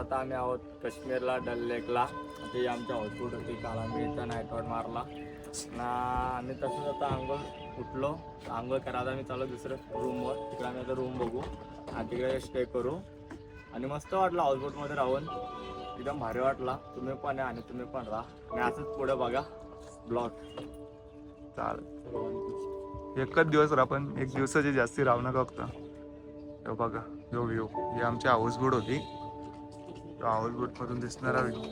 आता आम्ही आहोत काश्मीरला, डल लेकला. ते आमच्या हाऊसबोट होती. काल आम्ही इथं नाईट आउट मारला ना. आम्ही तसंच आता आंघोळ उठलो, आंघोळ करायला आम्ही चालू दुसरं रूमवर. तिकडे आम्ही आता रूम बघू आणि तिकडे स्टे करू. आणि मस्त वाटलं हाऊसबोटमध्ये राहून, एकदम भारी वाटला. तुम्ही पण आहे आणि तुम्ही पण राहा आणि असंच पुढे बघा ब्लॉग. चाल एकच दिवस राहा, पण एक दिवसाची जास्ती राहू नका फक्त. हे बघा यो व्ह्यू, ही आमची हाऊसबोट होती. हाऊसबोट मधून दिसणारा व्ह्यू.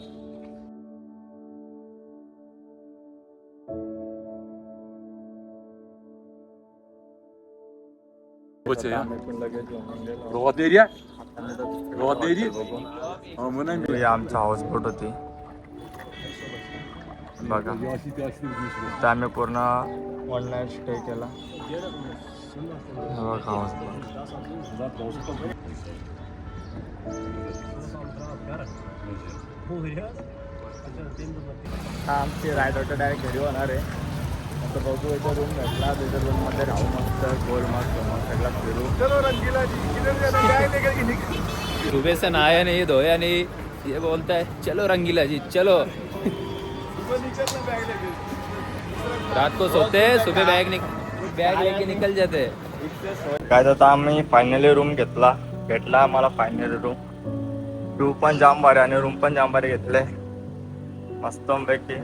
आमचा हाऊसबोट होती बघा. तर आम्ही पूर्ण वन नाईट स्टे केला. आमची राईड ऑटो डायरेक्ट घरी होणार आहे. आता बघू, इथं रूम भेटला, त्याच्या रूममध्ये राहू मस्त, गोल मस्त सगळा फिरू. सुबह से नहाया नहीं धोया नहीं, ये बोलता है चलो रंगीला जी चलो. रात को सोते सुबह बैग लेके निकल जाते. काय तर आम्ही फायनली रूम भेटला आम्हाला फायनली रूम. व्ह्यू पण जाम भारी आणि रूम पण जाम भारी घेतले मस्त पैकी.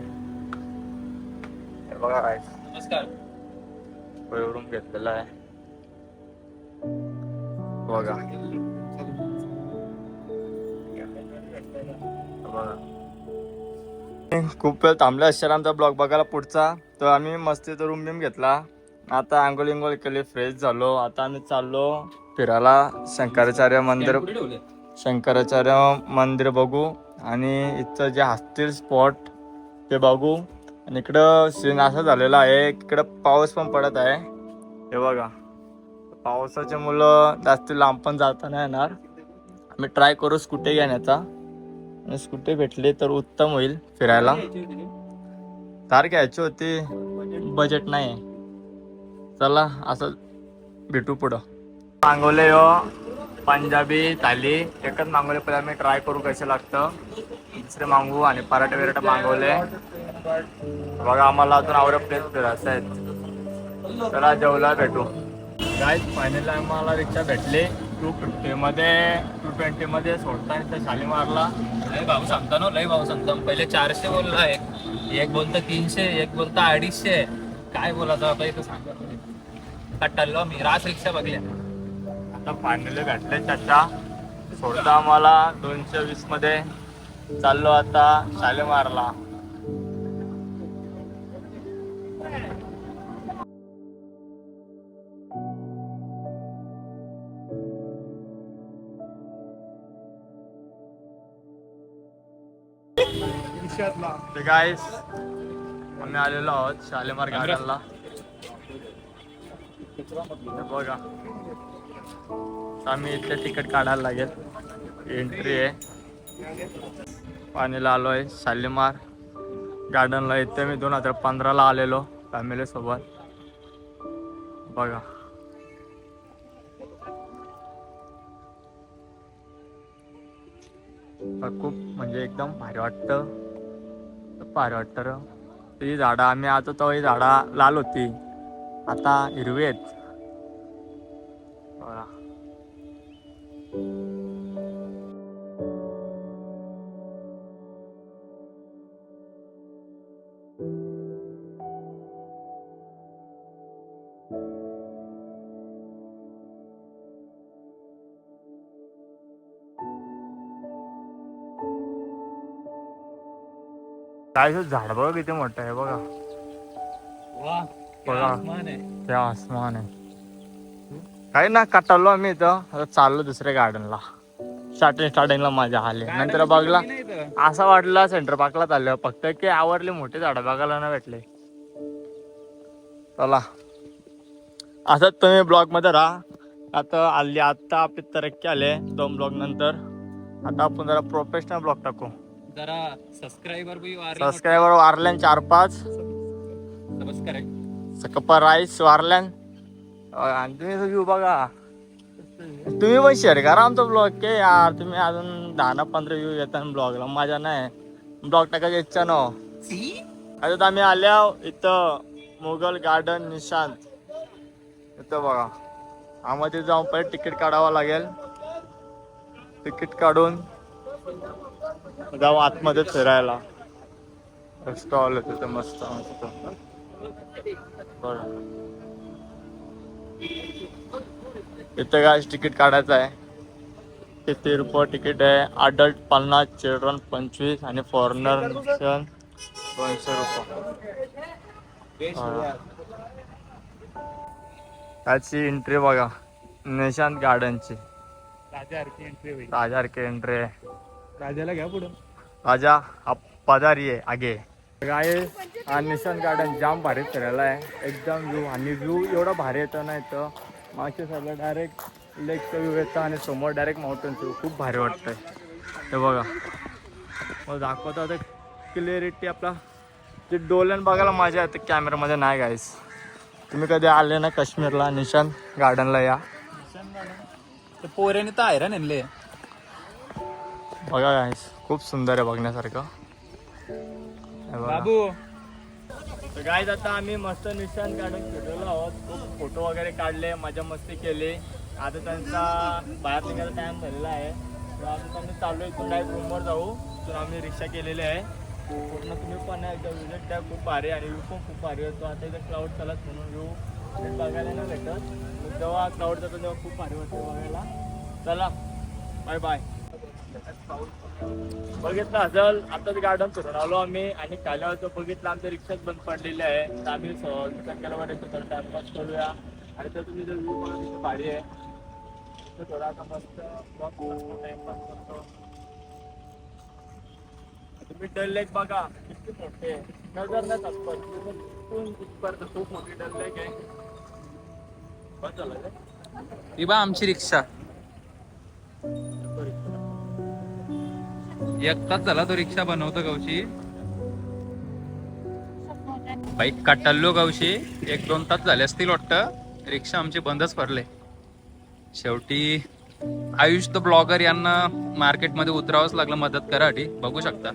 हे बघा काय नमस्कार. रूम घेतलेला आहे बघा. खूप वेळ थांबले असेल आमचा ब्लॉग बघायला पुढचा. तर आम्ही मस्त इथं रूम बिम घेतला. आता आंघोळ केली, फ्रेश झालो. आता आम्ही चाललो फिरायला शंकराचार्य मंदिर बघू आणि इथं जे असतील स्पॉट ते बघू. आणि इकडं सीन असं झालेला आहे, इकडं पाऊस पण पडत आहे. हे बघा, पावसाचे मुलं जास्त लांब पण जाता नाही येणार. आम्ही ट्राय करू स्कूटी घेण्याचा, आणि स्कूटी भेटली तर उत्तम होईल फिरायला. कार घ्यायची होती, बजेट नाही. चला असं भेटू पुढं. मागवले पंजाबी थाली एकच मागवले. पहिले आम्ही ट्राय करू कसं लागतं. दुसरे मागवू आणि पराठे बिराठे मागवले बघा. आम्हाला अजून आवडे प्लेस फिरायचं आहेत. चला जेवला भेटू. गाईज फायनली आम्हाला रिक्षा भेटली 220 मध्ये सोडता इथं शालीमारला. लय भाऊ सांगता ना, लय भाऊ सांगता. पहिले 400 बोलला, एक बोलता 300, एक बोलता 250. काय बोलायचं आता इथं सांगा. कट्टलो मी रास रिक्षा बघल्या. आता फायनली भेटले चाचा. सोडता आम्हाला 220 मध्ये. चाललो आता शालीमारला. ते गाईस आम्ही आलेलो आहोत शालीमार गार्डनला. बघा, आम्ही इथे तिकीट काढायला लागेल. एंट्री आहे. पाणीला आलोय शालीमार गार्डनला. इथे मी 2015ला आलेलो फॅमिली सोबत. बघा खूप म्हणजे एकदम भारी वाटतं. ही झाडं आम्ही आता तो ही झाडं लाल होती, आता हिरवी आहेत बघा. काय झाड बघा किती मोठं आहे बघा. बघा ते आसमान आहे. काही ना कटालो आम्ही इथं. आता चाललो दुसऱ्या गार्डनला. स्टार्टिंगला मजा आली. नंतर बघला असं वाटलं सेंटर पार्कला चाललं, फक्त की आवडली मोठी झाडं बघायला नाही भेटले. चला असंच तुम्ही ब्लॉग मध्ये राहा. आता आपली तरक्की आले 2 ब्लॉग नंतर. आता आपण जरा प्रोफेशनल ब्लॉग टाकू. जरा सबस्क्रायबर वारल्यान 4-5 सकपर राईस वारल्यान. आणि तुम्ही व्ह्यू बघा तुम्ही पण शेअर करा आमचा ब्लॉग के यार. तुम्ही अजून 10-15 व्ह्यू येतात ब्लॉगला, मजा नाही. ब्लॉग टाकायची इच्छा न. आता आम्ही आल्या इथं मुघल गार्डन निशांत. इथं बघा, आम्हाला जाऊन पहिले तिकीट काढावं लागेल. तिकीट काढून जाऊ आतमध्ये फिरायला. स्टॉल आहे तिथं मस्त मस्त. बरं, इथं काय तिकीट काढायचं आहे. किती रुपये तिकीट आहे? अडल्ट 50, चिल्ड्रन 25 आणि फॉरेनर 200 रुपये. त्याची एंट्री बघा, निशांत गार्डनची. राजासारखी एंट्री आहे. राजाला घ्या पुढं. राजा हा पदारी आहे आगे. काय हा निशांत गार्डन जाम भारी फिरायला आहे. एकदम व्ह्यू, आणि व्ह्यू एवढा भारी येतो ना. इथं मागच्या साईडला डायरेक्ट लेकचा व्ह्यू येतो आणि समोर डायरेक्ट माउंटन व्ह्यू. खूप भारी वाटतंय. हे बघा, मग दाखवता आता क्लिअरिटी. आपला ते डोलन बघायला मजा येते, कॅमेरामध्ये नाही गाईस. तुम्ही कधी आले ना काश्मीरला, निशांत गार्डनला या. पोऱ्याने तर हैराण आणले. बघा गाईस, खूप सुंदर आहे बघण्यासारखं. बाबू तर गाईज आता आम्ही मस्त निशांत गार्डन फिरलेलो आहोत. खूप फोटो वगैरे काढले, मजा मस्ती केली. आता त्यांचा बाहेर निघायचा टाइम झालेला आहे. तर आता आम्ही चाललो इथून डायरेक्ट रूमवर जाऊ. तर आम्ही रिक्षा केलेली आहे. पूर्ण तुम्ही पण एकदा विजिट द्या. खूप भारी आणि व्ह्यू पण खूप भारी होतो. आता इथे क्लाउड चालत म्हणून व्ह्यू बघायला नाही भेटत. जेव्हा क्लाउड जातो तेव्हा खूप भारी वाटतं बघायला. चला बाय बाय. बघितलं असेल, आताच गार्डन फिरून आलो आम्ही. आणि काल्यावर बघितलं आमच्या रिक्षाच बंद पडलेली आहे. तर आम्ही सहज टाइमपास करूया. आणि तर तुम्ही जर व्ह्यू बघा तिथे भारी आहे. तर थोडा आता मस्त टाइमपास करतो. तुम्ही डल लेक बघा किती मोठे आहे. नजर नाही तात्पर्य खूप मोठी डल लेक आहे. बस झालं काय? ही बा आमची रिक्षा. एक तास झाला तो रिक्षा बनवतो गावची. बाईक काटल्लो गावशी 1-2 तास झाले असतील वाटतं. रिक्षा आमची बंदच पडले. शेवटी आयुष द ब्लॉगर यांना मार्केटमध्ये उतरावंच लागलं मदत करासाठी. बघू शकता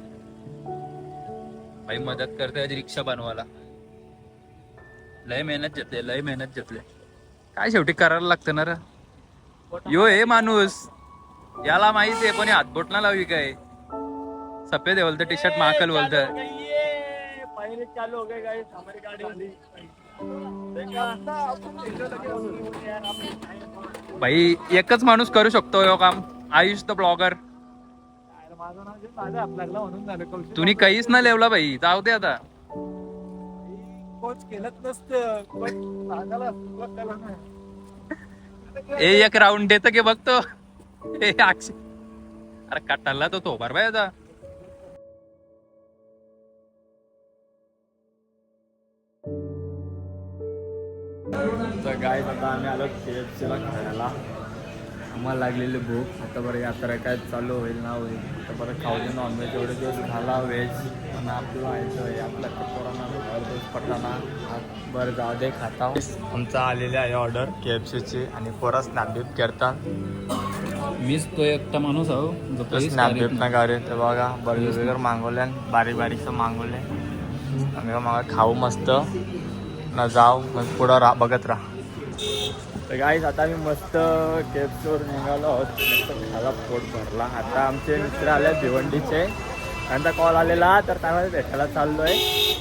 बाई मदत करते आज रिक्षा बनवायला. लय मेहनत घेतले, लय मेहनत घेतले. काय शेवटी करायला लागतं ना रे. यो हे माणूस याला माहिती आहे पण हातबोट ना लावी काय. सफेद आहे बोलतं, टी शर्ट महाकल बोलतं. पहिले चालू हो गए गाइस हमारी गाड़ी. भाई एकच माणूस करू शकतो हे काम, आयुष द ब्लॉगर. तुम्ही काहीच ना लेवला भाई, जाऊ दे आता. एक राऊंड देतं की बघतो. अरे कटाला तो थोबार बाय आता. तर गाईज आता आम्ही आलो KFCला खायला. आम्हाला लागलेली भूक. आता बरं यात्रा काय चालू होईल ना होईल. आता बरं खाऊ दे नॉनव्हेज. एवढे दिवस खाला व्हेज. पण आपलं आहे आपला कोरोना दिवस पडताना बरं जाऊ दे खाता. आमचा आलेली आहे ऑर्डर KFCची. आणि पोरा स्नॅपडीप करतात. मीच तो एकटा माणूस आहो स्नॅपडीप ना गाडी. ते बघा बर्गर वगैरे मागवले, बारीक बारीकचं मागवले. आम्ही मग खाऊ मस्त ना जाऊ मग पुढं बघत राहा. तर गाईज आता आम्ही मस्त KFCवर निघालो आहोत. मस्त खायला पोट भरला. आता आमचे मित्र आले भिवंडीचे. त्यांचा कॉल आलेला तर त्यामध्ये भेटायला चाललोय.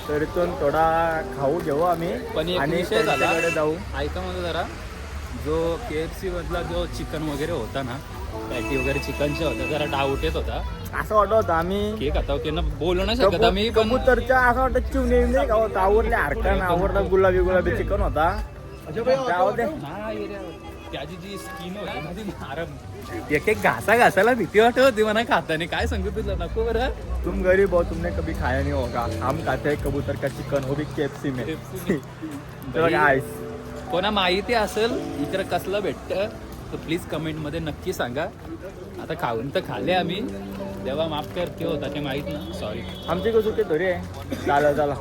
तर इथून थोडा खाऊ घेऊ आम्ही आणि त्यांच्याकडे जाऊ. ऐका मला जरा, जो KFC मधला जो चिकन वगैरे होता ना, पॅटी वगैरे चिकनच्या होता, जरा डाऊट येत होता. असं वाटत होतं आम्ही केक आता त्यांना बोलू नाही शकत आम्ही. कबूतरच्या असं वाटत चिवणे नाही का होता. आवडले हरकन आवडला. गुलाबी गुलाबी चिकन होता. त्याची जी स्किन होती एक एक घासायला भीती वाटत होती म्हणा खाताने. काय सांगू तुला, नको बरं. तुम गरीब हो, तुमने कभी खाया नहीं होगा. हम खाते हैं कबूतर का चिकन, हो भी KFC में. कोणा माहिती असेल इकडे कसलं भेटतं तर प्लीज कमेंट मध्ये नक्की सांगा. आता खाऊन तर खाल्ले आम्ही, तेव्हा माफ कर ते होता ते माहित ना. सॉरी आमची चुकी थोडी आहे. चालेल चला.